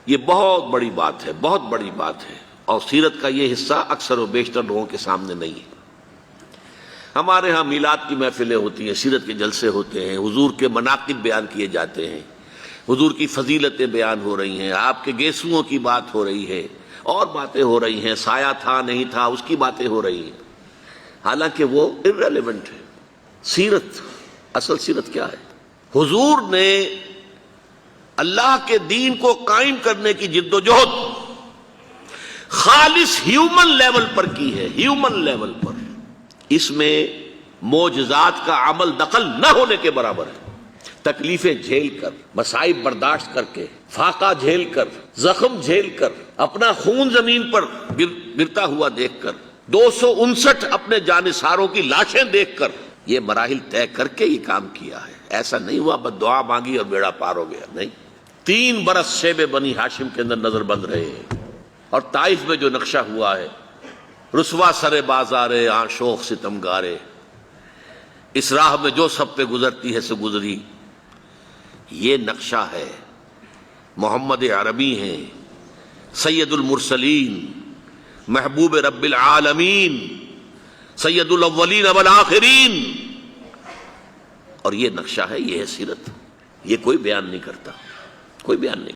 یہ بہت بڑی بات ہے، بہت بڑی بات ہے، اور سیرت کا یہ حصہ اکثر و بیشتر لوگوں کے سامنے نہیں ہے۔ ہمارے ہاں میلاد کی محفلیں ہوتی ہیں، سیرت کے جلسے ہوتے ہیں، حضور کے مناقب بیان کیے جاتے ہیں، حضور کی فضیلتیں بیان ہو رہی ہیں، آپ کے گیسوؤں کی بات ہو رہی ہے، اور باتیں ہو رہی ہیں، سایہ تھا نہیں تھا اس کی باتیں ہو رہی ہیں، حالانکہ وہ irrelevant ہے۔ سیرت، اصل سیرت کیا ہے؟ حضور نے اللہ کے دین کو قائم کرنے کی جد و جہد خالص ہیومن لیول پر کی ہے، ہیومن لیول پر۔ اس میں معجزات کا عمل دخل نہ ہونے کے برابر ہے۔ تکلیفیں جھیل کر، مصائب برداشت کر کے، فاقہ جھیل کر، زخم جھیل کر، اپنا خون زمین پر گرتا ہوا دیکھ کر، 259 اپنے جانثاروں کی لاشیں دیکھ کر، یہ مراحل طے کر کے یہ کام کیا ہے۔ ایسا نہیں ہوا بس دعا مانگی اور بیڑا پار ہو گیا، نہیں۔ 3 برس شیب بنی ہاشم کے اندر نظر بند رہے ہیں، اور طائف میں جو نقشہ ہوا ہے، رسوا سر بازارے آشوخ ستمگارے، اس راہ میں جو سب پہ گزرتی ہے سو گزری، یہ نقشہ ہے۔ محمد عربی ہیں، سید المرسلین، محبوب رب العالمین، سید الاولین والآخرین، اور یہ نقشہ ہے، یہ ہے سیرت۔ یہ کوئی بیان نہیں کرتا، کوئی بیان نہیں۔